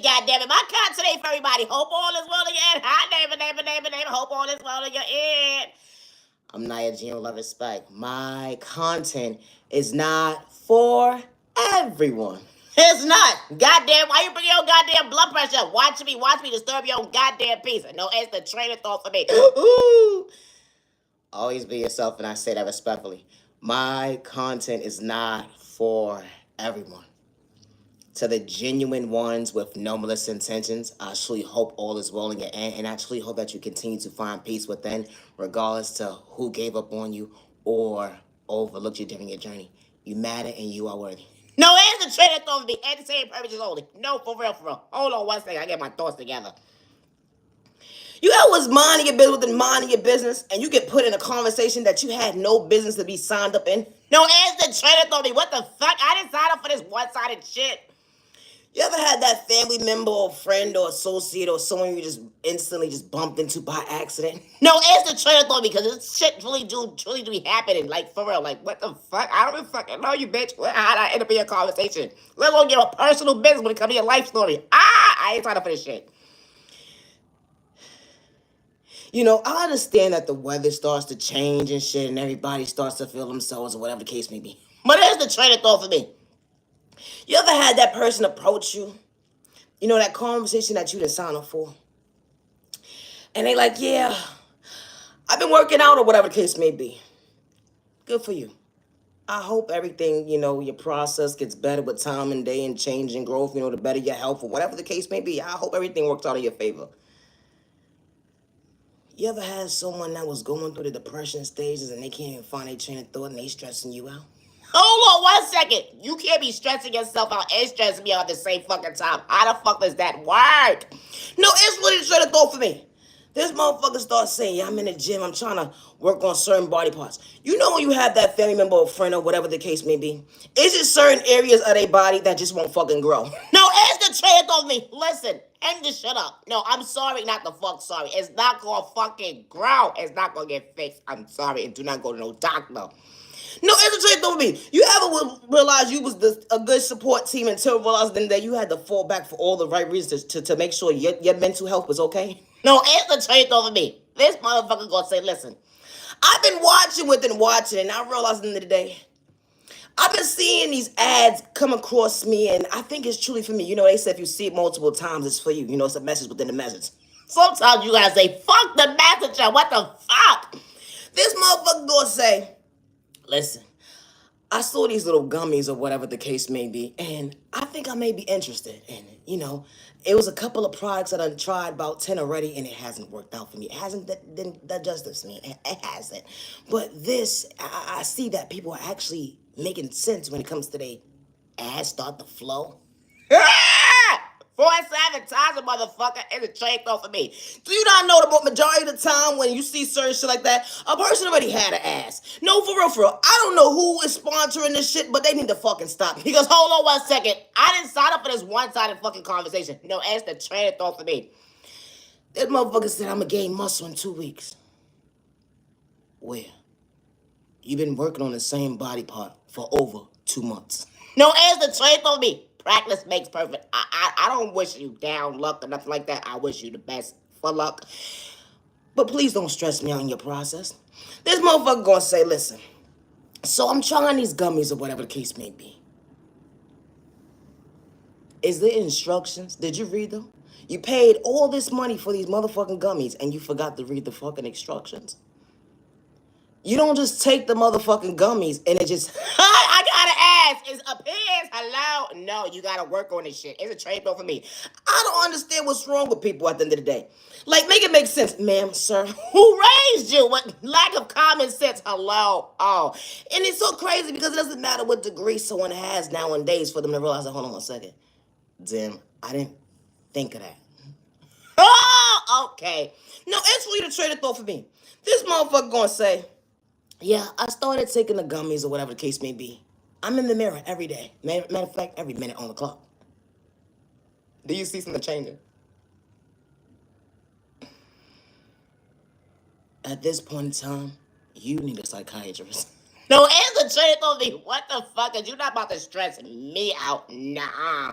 goddammit. My content ain't for everybody. Hope all is well again. Hi, neighbor. Hope all is well again. I'm Nia Gino Love Respect. My content is not for everyone. It's not. Goddamn, why you bring your own goddamn blood pressure? Watch me disturb your own goddamn peace. No, it's the train of thought for me. Ooh. Always be yourself, and I say that respectfully. My content is not for everyone. To the genuine ones with no malicious intentions, I truly hope all is well in your end, and I truly hope that you continue to find peace within, regardless to who gave up on you or overlooked you during your journey. You matter and you are worthy. No, it's the train of thought for me. Entertaining purposes only. No, for real. Hold on one second. I get my thoughts together. You ever was minding your business within minding your business, and you get put in a conversation that you had no business to be signed up in? No, it's the train of thought for me. What the fuck? I didn't sign up for this one-sided shit. You ever had that family member or friend or associate or someone you just instantly just bumped into by accident? No, it's the train of thought because this shit truly do be happening. Like, for real. Like, what the fuck? I don't even fucking know you, bitch. How'd I end up in your conversation? Let alone get a personal business when it comes to your life story. I ain't signed up for this shit. You know, I understand that the weather starts to change and shit and everybody starts to feel themselves or whatever the case may be. But here's the train of thought for me. You ever had that person approach you? You know, that conversation that you didn't sign up for? And they like, yeah, I've been working out or whatever the case may be. Good for you. I hope everything, you know, your process gets better with time and day and change and growth, you know, the better your health or whatever the case may be. I hope everything works out in your favor. You ever had someone that was going through the depression stages and they can't even find their train of thought and they stressing you out? Hold on 1 second. You can't be stressing yourself out and stressing me out at the same fucking time. How the fuck does that work? No, it's really the train of thought for me. This motherfucker starts saying, yeah, I'm in the gym, I'm trying to work on certain body parts. You know when you have that family member or friend or whatever the case may be, is it certain areas of their body that just won't fucking grow? No, it's the train of thought for me. Listen, and just shut up. No, I'm sorry, not the fuck sorry. It's not gonna fucking grow. It's not gonna get fixed. I'm sorry, and do not go to no doctor. No, it's a train of me. You ever realize you was a good support team until realizing that you had to fall back for all the right reasons to make sure your mental health was okay? No, it's a train of me. This motherfucker gonna say, listen, I've been watching, and I realized at the end of the day, I've been seeing these ads come across me, and I think it's truly for me. You know, they say if you see it multiple times, it's for you. You know, it's a message within the message. Sometimes you gotta say, fuck the messenger. What the fuck? This motherfucker gonna say, listen, I saw these little gummies or whatever the case may be, and I think I may be interested in it. You know, it was a couple of products that I've tried about 10 already, and it hasn't worked out for me. It hasn't done justice to me. It hasn't. But this, I see that people are actually making sense when it comes to their ads start to flow. 4-7 times a motherfucker is a train throw for me. Do you not know the majority of the time when you see certain shit like that, a person already had an ass? No, for real. I don't know who is sponsoring this shit, but they need to fucking stop. Because hold on 1 second. I didn't sign up for this one-sided fucking conversation. No, it's the train of thought for me. This motherfucker said I'm gonna gain muscle in 2 weeks. Where? You've been working on the same body part for over 2 months. No, it's the train for me. Practice makes perfect. I don't wish you down luck or nothing like that. I wish you the best for luck. But please don't stress me out in your process. This motherfucker gonna say, listen, so I'm trying these gummies or whatever the case may be. Is there instructions? Did you read them? You paid all this money for these motherfucking gummies and you forgot to read the fucking instructions. You don't just take the motherfucking gummies and it just, I gotta ask, is appears, hello? No, you gotta work on this shit. It's a trade bill for me. I don't understand what's wrong with people at the end of the day. Like, make it make sense. Ma'am, sir, who raised you? What lack of common sense, hello? Oh, and it's so crazy because it doesn't matter what degree someone has nowadays for them to realize that, hold on 1 second. Damn, I didn't think of that. Oh, okay. No, it's really the trade of thought for me. This motherfucker gonna say, yeah, I started taking the gummies or whatever the case may be. I'm in the mirror every day. Matter of fact, every minute on the clock. Do you see something changing? At this point in time, you need a psychiatrist. No, answer Trina told me, what the fuck? Is you not about to stress me out? Nah.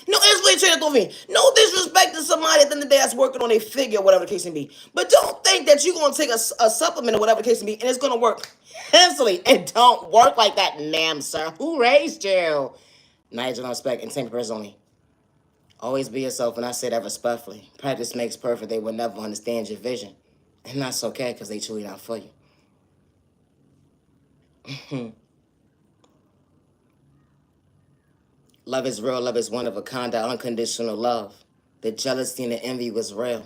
No, answer what Trina told me. No disrespect to somebody at the end of the day that's working on a figure, whatever the case may be. But don't think that you're going to take a supplement or whatever the case may be and it's going to work instantly. It don't work like that, ma'am, sir. Who raised you? Nigel, respect and same person only. Always be yourself, and I say that respectfully. Practice makes perfect. They will never understand your vision. And that's okay, because they truly not for you. Love is real, love is one of a kind, that unconditional love. The jealousy and the envy was real.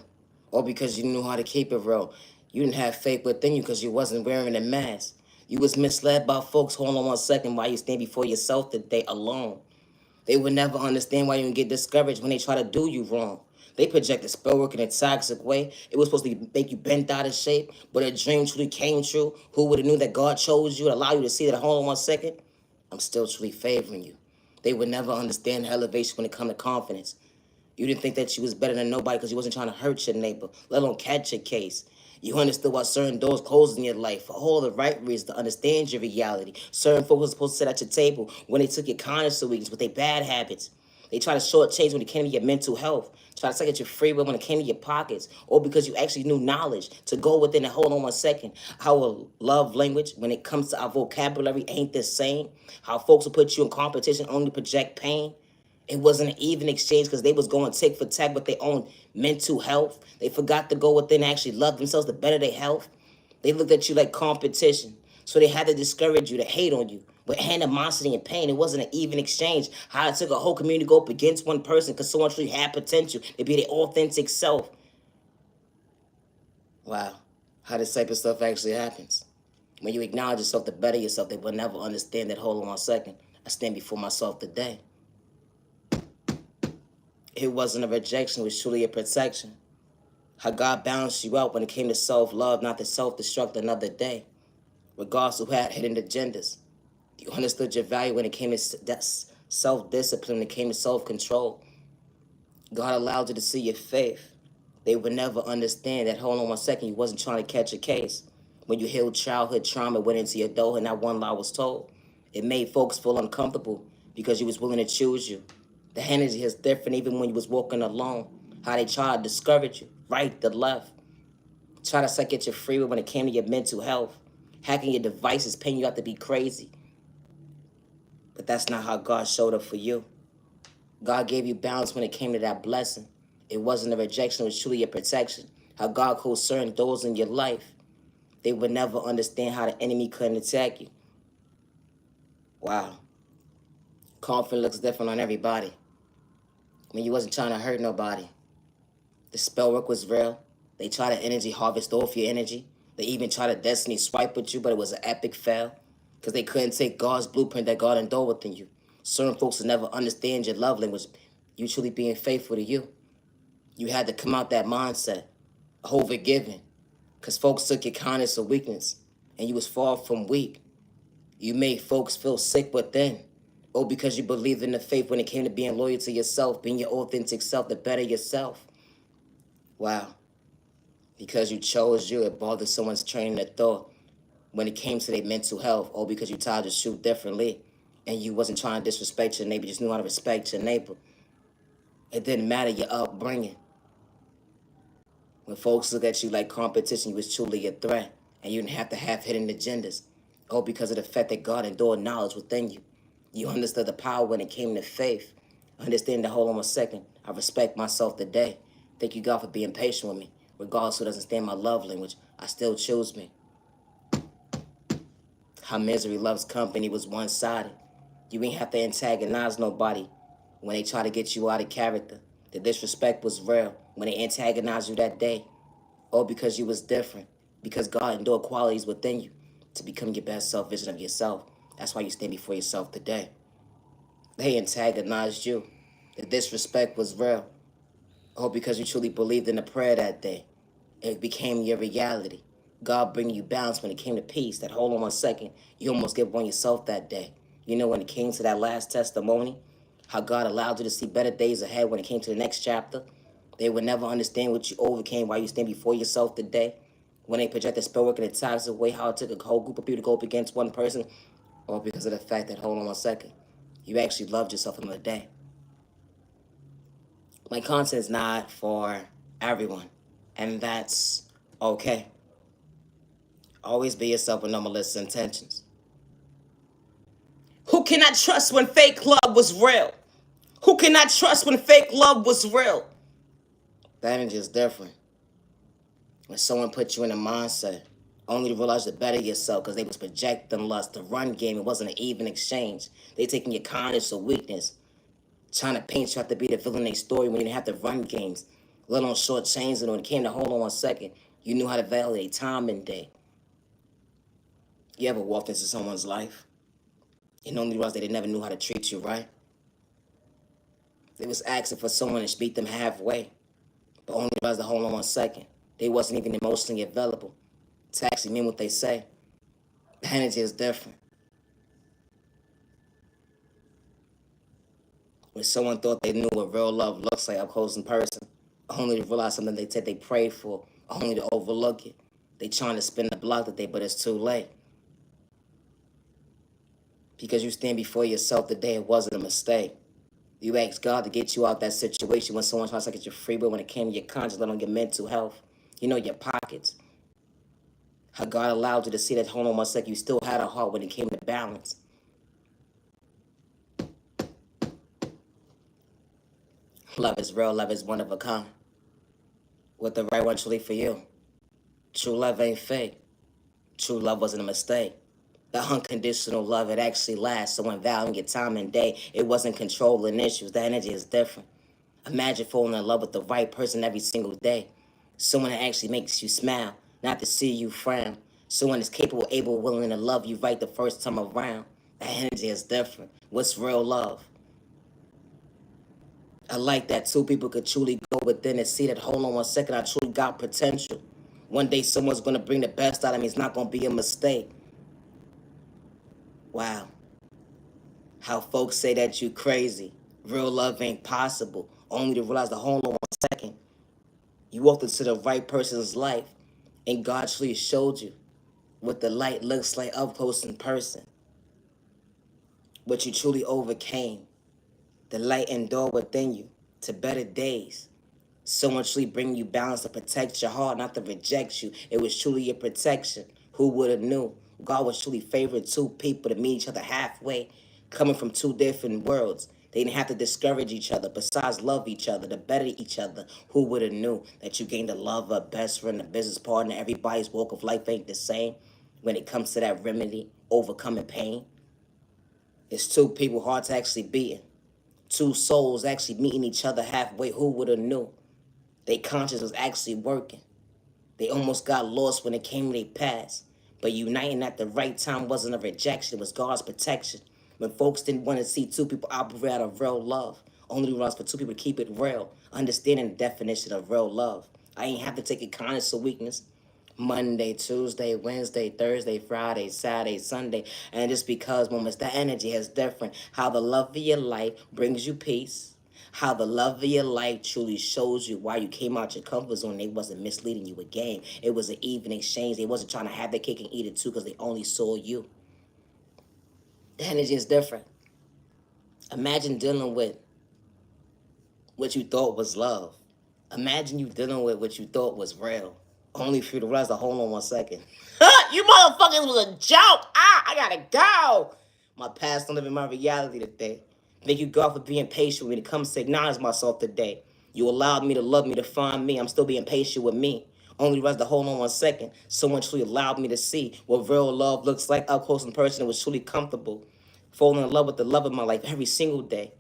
Or because you knew how to keep it real. You didn't have faith within you because you wasn't wearing a mask. You was misled by folks. Hold on one second while you stand before yourself today alone. They would never understand why you get discouraged when they try to do you wrong. They project the spell work in a toxic way. It was supposed to make you bent out of shape, but a dream truly came true. Who would have knew that God chose you to allow you to see that? Hold on one second. I'm still truly favoring you. They would never understand the elevation when it comes to confidence. You didn't think that you was better than nobody because you wasn't trying to hurt your neighbor, let alone catch a case. You understood why certain doors closed in your life for all the right reasons to understand your reality. Certain folks were supposed to sit at your table when they took your kindness or weakness with their bad habits. They try to shortchange when it came to your mental health. Try to suck at your free will when it came to your pockets. Or because you actually knew knowledge to go within and hold on one second. Our love language when it comes to our vocabulary ain't the same. How folks will put you in competition only to project pain. It wasn't an even exchange because they was going tick for tack with their own mental health. They forgot to go within and actually love themselves to better their health. They looked at you like competition. So they had to discourage you, to hate on you. With animosity and pain, it wasn't an even exchange. How it took a whole community to go up against one person because someone truly had potential to be their authentic self. Wow. How this type of stuff actually happens. When you acknowledge yourself to better yourself, they will never understand that. Hold on one second. I stand before myself today. It wasn't a rejection, it was truly a protection. How God balanced you out when it came to self-love, not to self-destruct another day. Regardless of who had hidden agendas. You understood your value when it came to self-discipline, when it came to self-control. God allowed you to see your faith. They would never understand that, hold on one second, you wasn't trying to catch a case. When you healed childhood trauma, went into your adulthood, and that one lie was told. It made folks feel uncomfortable because you was willing to choose you. The energy is different even when you was walking alone. How they try to discourage you, right to left. Try to suck at your free will when it came to your mental health. Hacking your devices, paying you out to be crazy. But that's not how God showed up for you. God gave you balance when it came to that blessing. It wasn't a rejection, it was truly a protection. How God closed certain doors in your life. They would never understand how the enemy couldn't attack you. Wow. Confidence looks different on everybody. When you wasn't trying to hurt nobody. The spell work was real. They tried to energy harvest off your energy. They even tried to destiny swipe with you, but it was an epic fail. Because they couldn't take God's blueprint that God endowed within you. Certain folks will never understand your love language. You truly being faithful to you. You had to come out that mindset. Overgiving. Because folks took your kindness or weakness. And you was far from weak. You made folks feel sick within. Or because you believed in the faith when it came to being loyal to yourself, being your authentic self, to better yourself. Wow. Because you chose you, it bothered someone's training of thought when it came to their mental health, or because you tried to shoot differently and you wasn't trying to disrespect your neighbor, you just knew how to respect your neighbor. It didn't matter your upbringing. When folks look at you like competition, you was truly a threat, and you didn't have to have hidden agendas, all because of the fact that God endured knowledge within you. You understood the power when it came to faith. Understand the hold on a second. I respect myself today. Thank you, God, for being patient with me. Regardless who doesn't stand my love language, I still choose me. How misery loves company was one-sided. You ain't have to antagonize nobody when they try to get you out of character. The disrespect was real when they antagonized you that day. Or because you was different. Because God endured qualities within you to become your best self vision of yourself. That's why you stand before yourself today. They antagonized you. The disrespect was real. Or because you truly believed in the prayer that day. It became your reality. God bringing you balance when it came to peace. That hold on one second, you almost gave up on yourself that day. You know when it came to that last testimony, how God allowed you to see better days ahead when it came to the next chapter. They would never understand what you overcame while you stand before yourself today. When they project the spell work in a toxic way, how it took a whole group of people to go up against one person, or because of the fact that, hold on one second, you actually loved yourself another day. My content is not for everyone, and that's okay. Always be yourself with no malicious intentions. Who cannot trust when fake love was real? Who cannot trust when fake love was real? The energy is different. When someone puts you in a mindset, only to realize to better yourself because they was projecting lust. The run game, it wasn't an even exchange. They taking your kindness or weakness, trying to paint you out to be the villain in their story when you didn't have to run games, let alone short chains. And when it came to hold on one second, you knew how to validate time and day. You ever walked into someone's life and only realized they never knew how to treat you right? They was asking for someone to meet them halfway, but only realized to hold on one second. They wasn't even emotionally available to actually mean what they say. The energy is different. When someone thought they knew what real love looks like up close in person, only to realize something they said they prayed for, only to overlook it. They trying to spin the block today, but it's too late. Because you stand before yourself today, it wasn't a mistake. You asked God to get you out that situation when someone tries to get you free, but when it came to your conscience, let alone your mental health, your pockets. How God allowed you to see that, hold on one second, you still had a heart when it came to balance. Love is real, love is one of a kind. With the right one truly for you. True love ain't fake. True love wasn't a mistake. The unconditional love, it actually lasts. So when valuing your time and day, it wasn't controlling issues. The energy is different. Imagine falling in love with the right person every single day. Someone that actually makes you smile, not to see you frown. Someone that's capable, able, willing to love you right the first time around. The energy is different. What's real love? I like that two people could truly go within and see that, hold on one second, I truly got potential. One day someone's going to bring the best out of me. It's not going to be a mistake. Wow. How folks say that you crazy. Real love ain't possible. Only to realize the hold on one second. You walked into the right person's life and God truly showed you what the light looks like up close in person. What you truly overcame. The light endured within you to better days. Someone truly bring you balance to protect your heart, not to reject you. It was truly your protection. Who would have knew? God was truly favoring two people to meet each other halfway, coming from two different worlds. They didn't have to discourage each other, besides love each other, to better each other. Who would have knew that you gained a lover, a best friend, a business partner? Everybody's walk of life ain't the same when it comes to that remedy, overcoming pain. It's two people, hearts actually beating. Two souls actually meeting each other halfway. Who would have knew? Their conscience was actually working. They almost got lost when it came to their past. But uniting at the right time wasn't a rejection, it was God's protection. When folks didn't want to see two people operate out of real love, only was for two people to keep it real, understanding the definition of real love. I ain't have to take it kindness or weakness. Monday, Tuesday, Wednesday, Thursday, Friday, Saturday, Sunday. And just because moments, that energy is different. How the love of your life brings you peace. How the love of your life truly shows you why you came out your comfort zone. They wasn't misleading you a game. It was an even exchange. They wasn't trying to have their cake and eat it too because they only saw you. The energy is different. Imagine dealing with what you thought was love. Imagine you dealing with what you thought was real. Only for you to realize to hold on one second. You motherfuckers was a joke. I gotta go. My past don't live in my reality today. Thank you, God, for being patient with me to come to acknowledge myself today. You allowed me to love me, to find me. I'm still being patient with me. Only realize to hold on one second. Someone truly allowed me to see what real love looks like up close in person. It was truly comfortable. Falling in love with the love of my life every single day.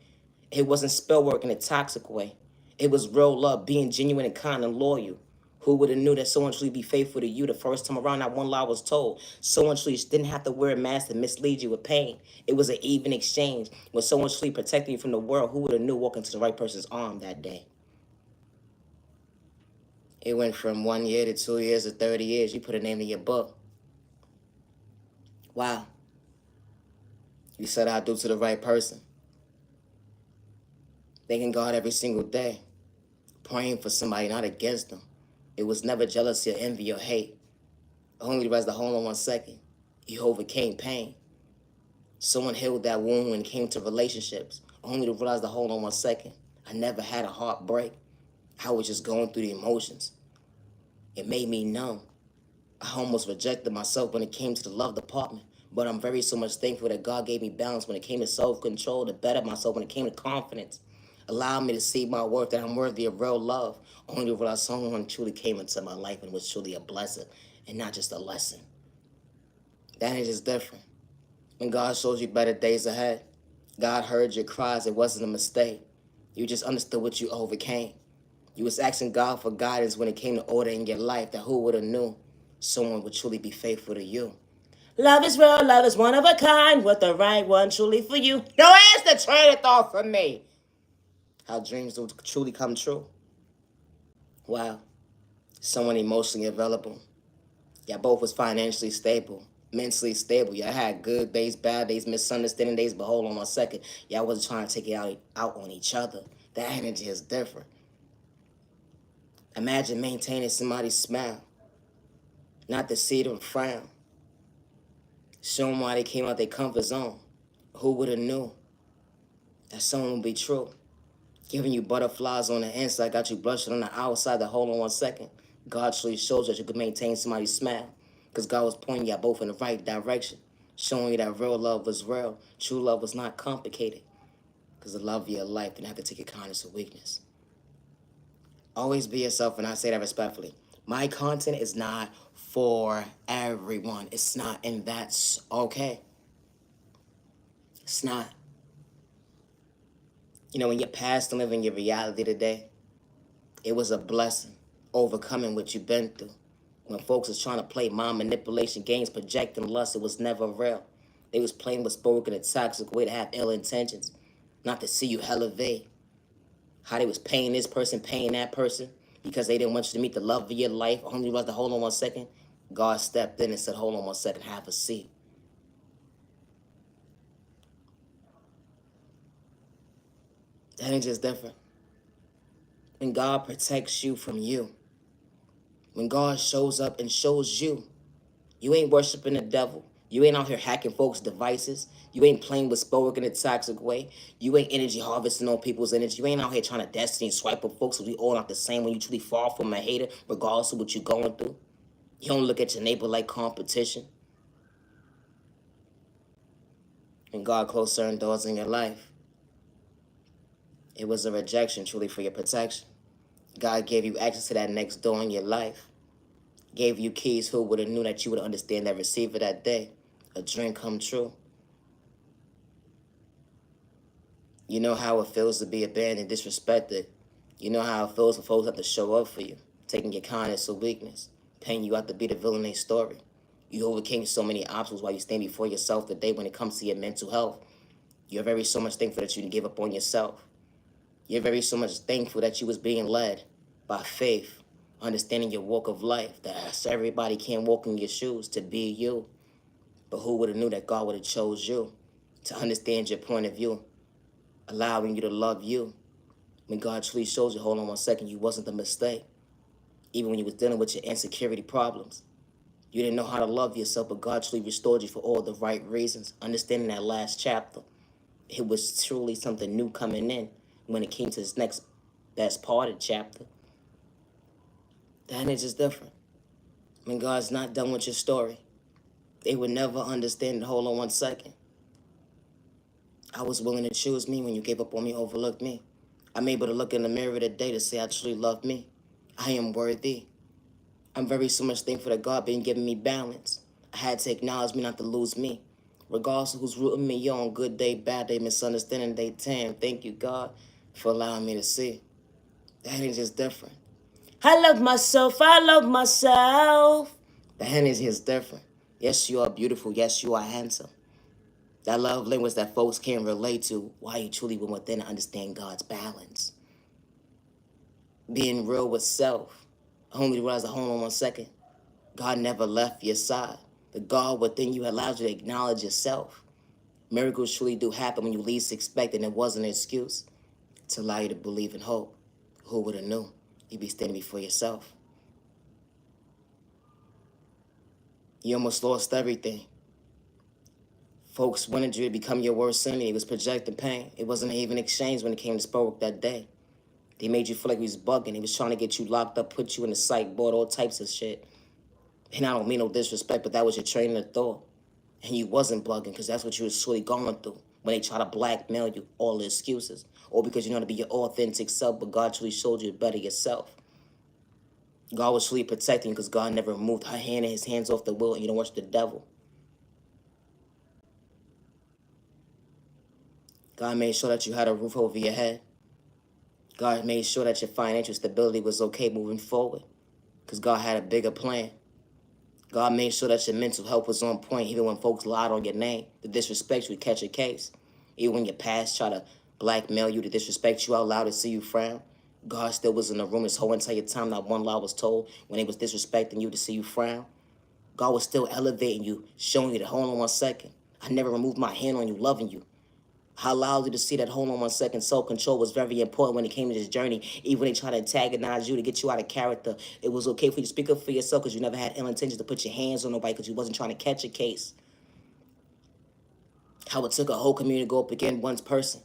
It wasn't spell work in a toxic way. It was real love, being genuine and kind and loyal. Who would have knew that someone truly be faithful to you the first time around? Not one lie was told. Someone truly didn't have to wear a mask to mislead you with pain. It was an even exchange. When someone truly protected you from the world, who would have knew walking to the right person's arm that day? It went from 1 year to 2 years to 30 years. You put a name in your book. Wow. You said I do to the right person. Thanking God every single day. Praying for somebody, not against them. It was never jealousy or envy or hate. Only realized the hold on 1 second. You overcame pain. Someone healed that wound when it came to relationships. Only to realize the hold on 1 second. I never had a heartbreak. I was just going through the emotions. It made me numb. I almost rejected myself when it came to the love department. But I'm very so much thankful that God gave me balance when it came to self-control, to better myself when it came to confidence. Allowed me to see my worth, that I'm worthy of real love. Only to realize someone truly came into my life and was truly a blessing and not just a lesson. That is just different. When God shows you better days ahead, God heard your cries. It wasn't a mistake. You just understood what you overcame. You was asking God for guidance when it came to order in your life, that who would have knew someone would truly be faithful to you. Love is real, love is one of a kind, with the right one truly for you. No, it's the train of thought for me. How dreams will truly come true. Wow. Someone emotionally available. Y'all both was financially stable, mentally stable. Y'all had good days, bad days, misunderstanding days, but hold on 1 second. Y'all wasn't trying to take it out on each other. That energy is different. Imagine maintaining somebody's smile, not to see them frown. Show them why they came out their comfort zone. Who would have knew that someone would be true? Giving you butterflies on the inside, got you blushing on the outside. The hold on 1 second. God truly shows that you could maintain somebody's smile, because God was pointing you both in the right direction, showing you that real love was real. True love was not complicated, because the love of your life didn't have to take your kindness or weakness. Always be yourself, and I say that respectfully. My content is not for everyone. It's not, and that's okay. It's not. You know, when you're past and living your reality today, it was a blessing overcoming what you've been through. When folks was trying to play mind manipulation games, projecting lust, it was never real. They was playing with spoken a toxic way to have ill intentions, not to see you elevate. How they was paying this person, paying that person, because they didn't want you to meet the love of your life. Only was to hold on 1 second. God stepped in and said, hold on 1 second, have a seat. That ain't just different. When God protects you from you, when God shows up and shows you, you ain't worshiping the devil. You ain't out here hacking folks' devices. You ain't playing with spoke in a toxic way. You ain't energy harvesting on people's energy. You ain't out here trying to destiny swipe up folks, because we all not the same. When you truly fall from a hater, regardless of what you're going through, you don't look at your neighbor like competition. And God closed certain doors in your life, it was a rejection truly for your protection. God gave you access to that next door in your life. Gave you keys. Who would have knew that you would understand that receiver that day? A dream come true. You know how it feels to be abandoned, disrespected. You know how it feels for folks have to show up for you, taking your kindness or weakness, paying you out to be the villain in their story. You overcame so many obstacles while you stand before yourself today when it comes to your mental health. You're very so much thankful that you didn't give up on yourself. You're very so much thankful that you was being led by faith, understanding your walk of life, that everybody can't walk in your shoes to be you. But who would have knew that God would have chose you to understand your point of view, allowing you to love you. When God truly shows you, hold on 1 second, you wasn't the mistake. Even when you was dealing with your insecurity problems, you didn't know how to love yourself, but God truly restored you for all the right reasons. Understanding that last chapter, it was truly something new coming in when it came to this next best part of the chapter. That is just different. When God's not done with your story, they would never understand it. Hold on 1 second. I was willing to choose me when you gave up on me, overlooked me. I'm able to look in the mirror today to say I truly love me. I am worthy. I'm very so much thankful that God been giving me balance. I had to acknowledge me not to lose me. Regardless of who's rooting me on, good day, bad day, misunderstanding day 10. Thank you, God, for allowing me to see. That is just different. I love myself. I love myself. The energy is different. Yes, you are beautiful. Yes, you are handsome. That love language that folks can't relate to, why you truly went within and understand God's balance. Being real with self. Only realize, hold on 1 second. God never left your side. The God within you allows you to acknowledge yourself. Miracles truly do happen when you least expect, and it wasn't an excuse to allow you to believe in hope. Who would have known? You'd be standing before yourself. You almost lost everything. Folks wanted you to become your worst enemy. It was projecting pain. It wasn't an even exchange when it came to Spurwick that day. They made you feel like he was bugging. He was trying to get you locked up, put you in the psych, board, all types of shit. And I don't mean no disrespect, but that was your training of thought. And you wasn't bugging because that's what you was truly going through when they try to blackmail you, all the excuses. Or because you know how to be your authentic self, but God truly showed you to better yourself. God was truly protecting you because God never removed her hand and his hands off the wheel, and you don't worship the devil. God made sure that you had a roof over your head. God made sure that your financial stability was okay moving forward because God had a bigger plan. God made sure that your mental health was on point even when folks lied on your name. The disrespect you would catch a case. Even when your past tried to blackmail you, to disrespect you out loud, to see you frown. God still was in the room this whole entire time. Not one lie was told when they was disrespecting you to see you frown. God was still elevating you, showing you that, hold on 1 second. I never removed my hand on you, loving you. I allowed you to see that, hold on 1 second, self-control was very important when it came to this journey. Even when they tried to antagonize you to get you out of character, it was okay for you to speak up for yourself because you never had ill intentions to put your hands on nobody because you wasn't trying to catch a case. How it took a whole community to go up against one person.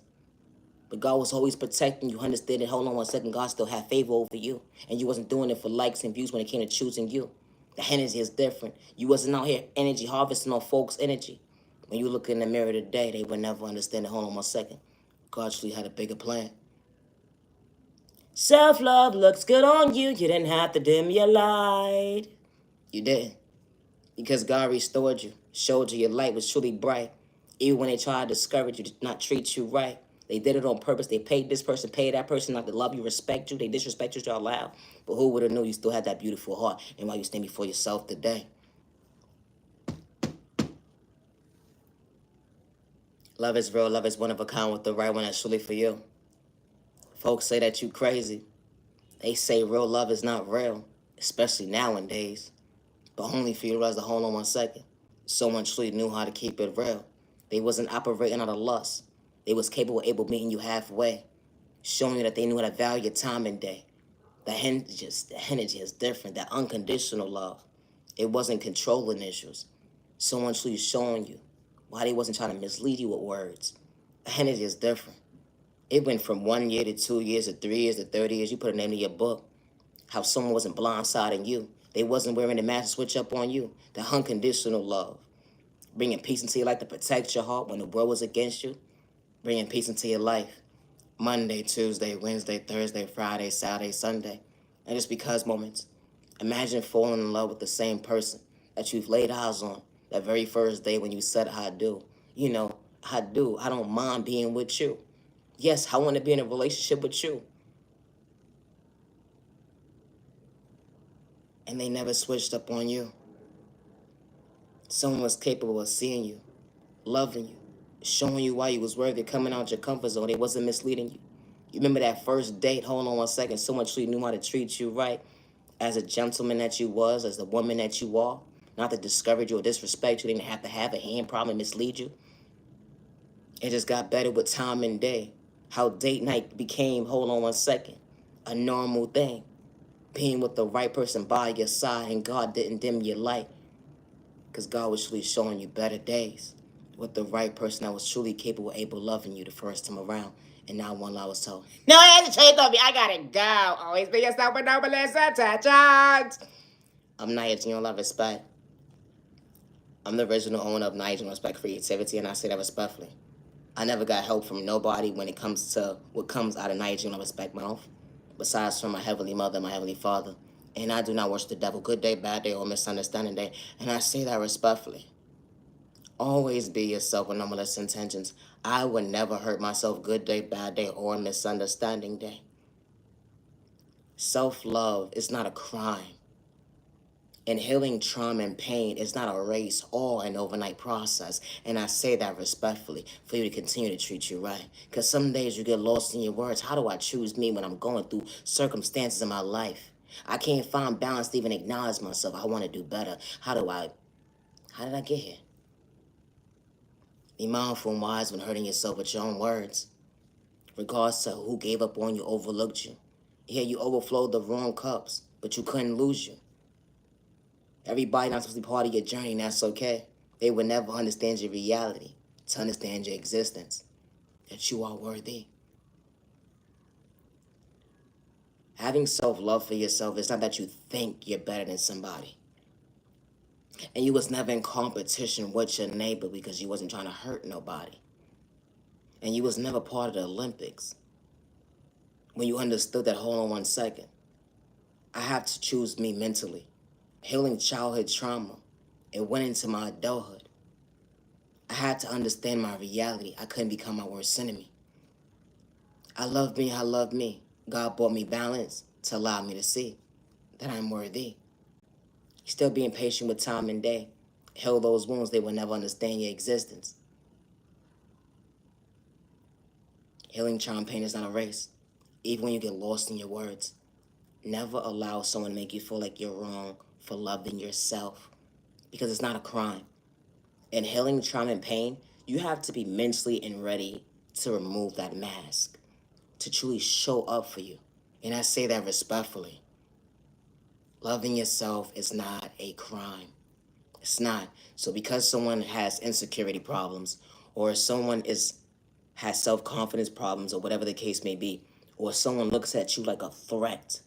But God was always protecting you, understanding, hold on 1 second, God still had favor over you. And you wasn't doing it for likes and views when it came to choosing you. The energy is different. You wasn't out here energy harvesting on folks' energy. When you look in the mirror today, they would never understand it. Hold on 1 second. God actually had a bigger plan. Self-love looks good on you. You didn't have to dim your light. You didn't. Because God restored you, showed you your light was truly bright. Even when they tried to discourage you, to not treat you right. They did it on purpose. They paid this person, paid that person not to love you, respect you. They disrespect you out loud. But who would have known you still had that beautiful heart and why you stand before yourself today? Love is real. Love is one of a kind with the right one that's truly for you. Folks say that you crazy. They say real love is not real, especially nowadays. But only for you to realize to hold on 1 second. Someone truly knew how to keep it real. They wasn't operating out of lust. They was capable of able meeting you halfway, showing you that they knew how to value your time and day. The energy is different. That unconditional love. It wasn't controlling issues. Someone truly showing you why they wasn't trying to mislead you with words. The energy is different. It went from 1 year to 2 years to 3 years to 30 years. You put a name to your book. How someone wasn't blindsiding you. They wasn't wearing the mask to switch up on you. The unconditional love. Bringing peace into your life to protect your heart when the world was against you. Bringing peace into your life. Monday, Tuesday, Wednesday, Thursday, Friday, Saturday, Sunday. And just because moments. Imagine falling in love with the same person that you've laid eyes on that very first day when you said, I do. You know, I do. I don't mind being with you. Yes, I want to be in a relationship with you. And they never switched up on you. Someone was capable of seeing you, loving you, showing you why you was worthy, coming out your comfort zone. They wasn't misleading you. You remember that first date? Hold on 1 second. Someone truly knew how to treat you right as a gentleman that you was, as the woman that you are. Not to discourage you or disrespect you. They didn't have to have a hand problem and mislead you. It just got better with time and day. How date night became, hold on 1 second, a normal thing. Being with the right person by your side, and God didn't dim your light. Because God was truly showing you better days with the right person that was truly capable, able, loving you the first time around. And now one lie was told. No hesitation on me. I gotta go. Always be yourself with no malicious intentions. I'm Nitrogen Love Respect. I'm the original owner of Nitrogen Respect Creativity, and I say that respectfully. I never got help from nobody when it comes to what comes out of Nitrogen Love Respect mouth, besides from my Heavenly Mother, my Heavenly Father. And I do not worship the devil. Good day, bad day, or misunderstanding day. And I say that respectfully. Always be yourself with no malicious intentions. I would never hurt myself. Good day, bad day, or misunderstanding day. Self-love is not a crime. And healing trauma and pain is not a race or an overnight process. And I say that respectfully for you to continue to treat you right. Because some days you get lost in your words. How do I choose me when I'm going through circumstances in my life? I can't find balance to even acknowledge myself. I want to do better. How did I get here? Be mindful and wise when hurting yourself with your own words. Regardless to who gave up on you, overlooked you. Yeah, you overflowed the wrong cups, but you couldn't lose you. Everybody not supposed to be part of your journey, and that's okay. They would never understand your reality to understand your existence, that you are worthy. Having self-love for yourself is not that you think you're better than somebody. And you was never in competition with your neighbor because you wasn't trying to hurt nobody. And you was never part of the Olympics. When you understood that, hold on 1 second, I have to choose me mentally. Healing childhood trauma, it went into my adulthood. I had to understand my reality. I couldn't become my worst enemy. I love me, I love me. God brought me balance to allow me to see that I'm worthy. Still being patient with time and day. Heal those wounds, they will never understand your existence. Healing trauma pain is not a race. Even when you get lost in your words, never allow someone to make you feel like you're wrong for loving yourself, because it's not a crime. In healing trauma and pain, you have to be mentally and ready to remove that mask, to truly show up for you. And I say that respectfully. Loving yourself is not a crime. It's not. So because someone has insecurity problems, or someone has self-confidence problems, or whatever the case may be, or someone looks at you like a threat,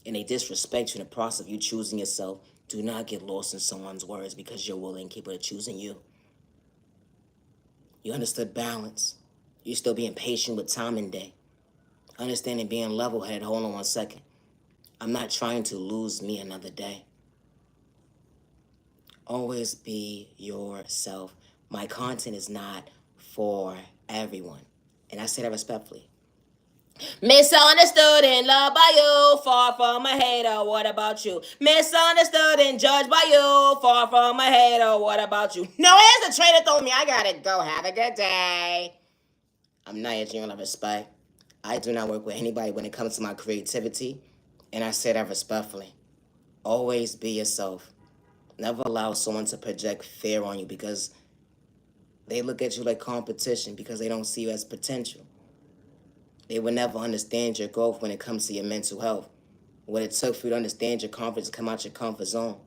and they disrespect you in the process of you choosing yourself, do not get lost in someone's words, because you're willing and capable of choosing you. You understood balance. You're still being patient with time and day. Understanding being level-headed. Hold on 1 second. I'm not trying to lose me another day. Always be yourself. My content is not for everyone. And I say that respectfully. Misunderstood and loved by you, far from a hater, what about you? Misunderstood and judged by you, far from a hater, what about you? No, as the trainer told me, I gotta go. Have a good day. I'm not your general respect. I do not work with anybody when it comes to my creativity, and I say that respectfully. Always be yourself. Never allow someone to project fear on you because they look at you like competition, because they don't see you as potential. They will never understand your growth when it comes to your mental health. What it took for you to understand your confidence and come out your comfort zone.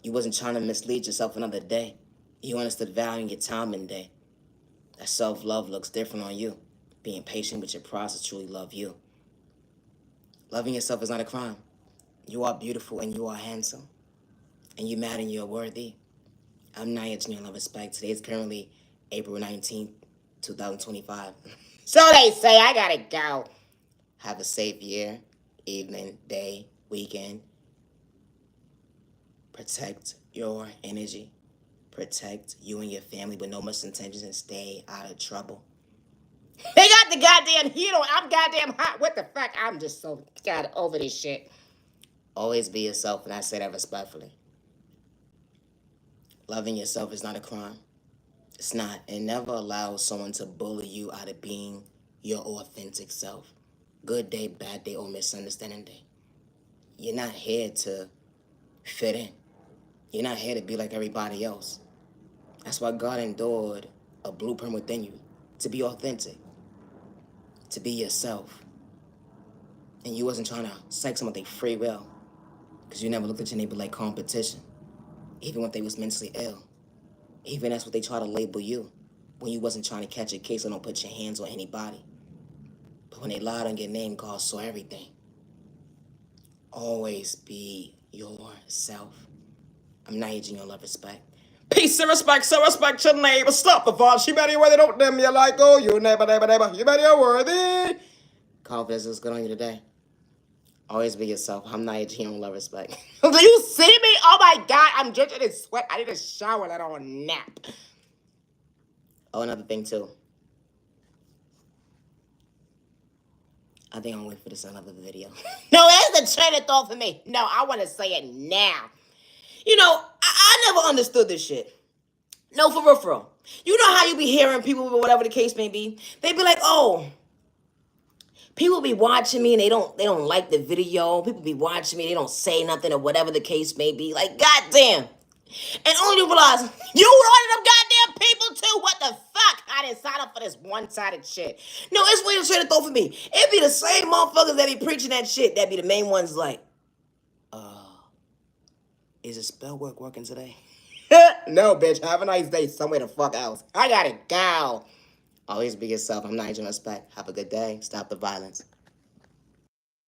You wasn't trying to mislead yourself another day. You understood valuing your time and day. That self-love looks different on you. Being patient with your process, truly love you. Loving yourself is not a crime. You are beautiful and you are handsome. And you matter and you're worthy. I'm Naya Janelle Love Respect. Today is currently April 19th, 2025. So they say, I gotta go. Have a safe year, evening, day, weekend. Protect your energy. Protect you and your family with no misintentions and stay out of trouble. They got the goddamn heat on. I'm goddamn hot. What the fuck? I'm just so god over this shit. Always be yourself, and I say that respectfully. Loving yourself is not a crime. It's not. And never allow someone to bully you out of being your authentic self. Good day, bad day, or misunderstanding day. You're not here to fit in. You're not here to be like everybody else. That's why God endured a blueprint within you to be authentic, to be yourself. And you wasn't trying to psych someone with their free will, because you never looked at your neighbor like competition, even when they was mentally ill. Even that's what they try to label you, when you wasn't trying to catch a case or don't put your hands on anybody. But when they lied on your name, God saw everything. Always be yourself. I'm not aging your love respect. Peace and respect, so respect your neighbor. Stop the vibe. She better worthy, don't them you like, oh, you neighbor, neighbor, neighbor. You better worthy. Confidence is good on you today. Always be yourself. I'm not aging your love respect. Do you see me? Oh my God, I'm drenched in sweat. I need a shower and I don't want to nap. Oh, another thing too. I think I'm waiting for this another video. No, it's the train of thought for me. No, I want to say it now. You know, I never understood this shit. No, for real, for real. You know how you be hearing people, whatever the case may be, they be like, oh, people be watching me and they don't like the video. People be watching me, they don't say nothing or whatever the case may be. Like, goddamn. And only to realize, you one of them goddamn people too. What the fuck? I didn't sign up for this one-sided shit. No, it's way to try to throw for me. It be the same motherfuckers that be preaching that shit that be the main ones like, Is the spell work working today? No, bitch. Have a nice day somewhere the fuck else. I gotta go. Always be yourself. I'm Nigel Respect. Have a good day. Stop the violence.